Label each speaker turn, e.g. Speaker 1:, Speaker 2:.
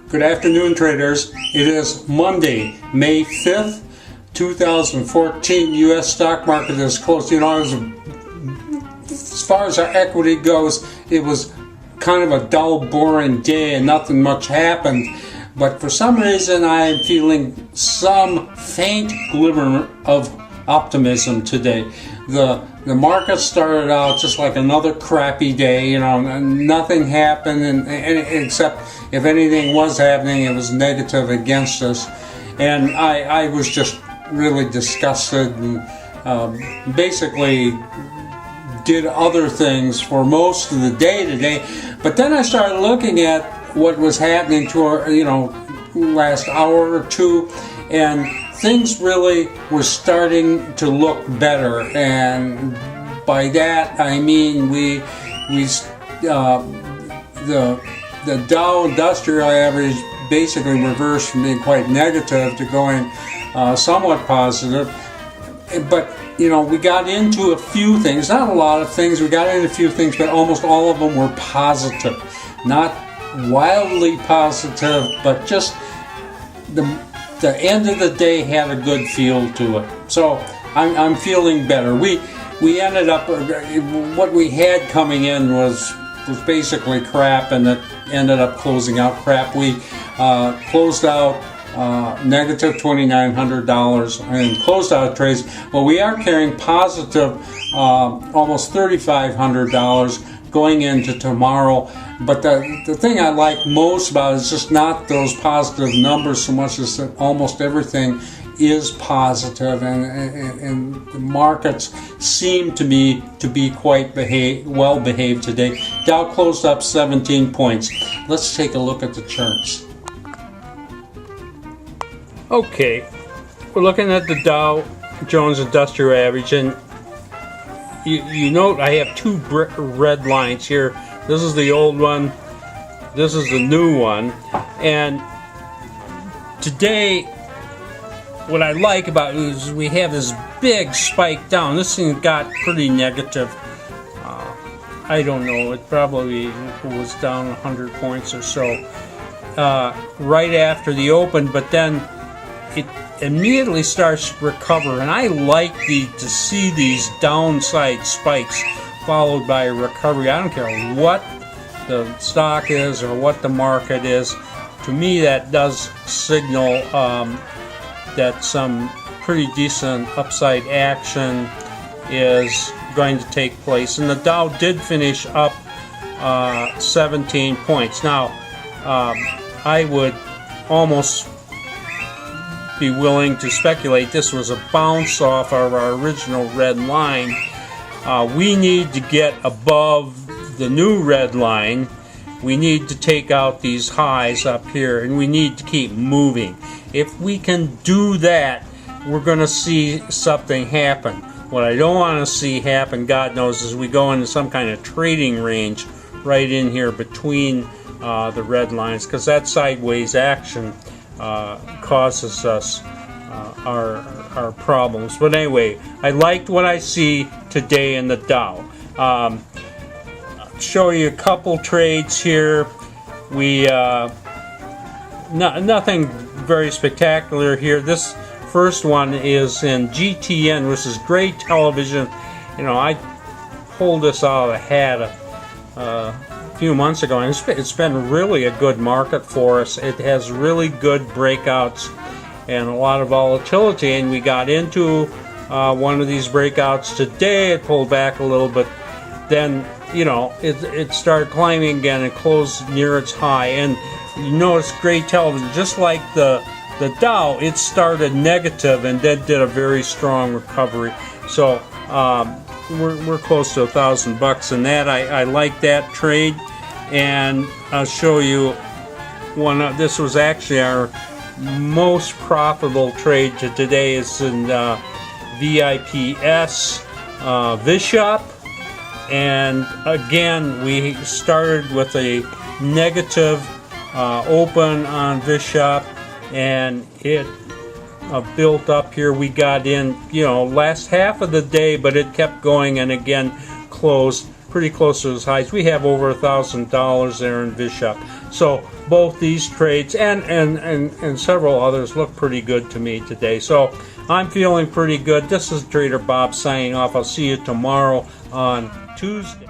Speaker 1: Good afternoon, traders. It is Monday, May 5th, 2014. U.S. stock market is closed. As far as our equity goes, it was kind of a dull, boring day and nothing much happened. But for some reason, I am feeling some faint glimmer of optimism today. The market started out just like another crappy day, nothing happened, and except if anything was happening, it was negative against us. And I was just really disgusted and basically did other things for most of the day today. But then I started looking at what was happening to our, last hour or two, and things really were starting to look better. And by that I mean the Dow Industrial Average basically reversed from being quite negative to going somewhat positive. But we got into a few things, not a lot of things. We got into a few things, but almost all of them were positive. Not wildly positive, but just the end of the day had a good feel to it. So I'm feeling better. We ended up, what we had coming in was basically crap, and it ended up closing out crap. We closed out negative $2,900 and closed out trades. Well, we are carrying positive almost $3,500 going into tomorrow. But the thing I like most about it is just not those positive numbers so much as that almost everything is positive, and the markets seem to me to be quite well behaved today. Dow closed up 17 points. Let's take a look at the charts. Okay, we're looking at the Dow Jones Industrial Average, and you note I have two red lines here. This is the old one, this is the new one, and today what I like about it is we have this big spike down. This thing got pretty negative. I don't know, it probably was down 100 points or so right after the open, but then it immediately starts to recover, and I like to see these downside spikes followed by a recovery. I don't care what the stock is or what the market is. To me, that does signal that some pretty decent upside action is going to take place. And the Dow did finish up 17 points. Now, I would almost be willing to speculate this was a bounce off of our original red line. We need to get above the new red line. We need to take out these highs up here, and we need to keep moving. If we can do that, we're going to see something happen. What I don't want to see happen, God knows, is we go into some kind of trading range right in here between the red lines, because that sideways action causes us our problems. But anyway, I liked what I see today in the Dow. I'll show you a couple trades here. We nothing very spectacular here. This first one is in GTN, which is Gray Television. I pulled this out of the hat a few months ago, and it's been really a good market for us. It has really good breakouts and a lot of volatility, and we got into one of these breakouts today. It pulled back a little bit, then it started climbing again and closed near its high. And you notice Gray Television, just like the Dow, it started negative and then did a very strong recovery. So we're close to $1,000 in that. I like that trade, and I'll show you one. This was actually our most profitable trade to today. Is in VIPS Vishop, and again we started with a negative open on Vishop, and it built up here. We got in last half of the day, but it kept going and again closed pretty close to his highs. We have over $1,000 there in Bishop. So both these trades and several others look pretty good to me today. So I'm feeling pretty good. This is Trader Bob signing off. I'll see you tomorrow on Tuesday.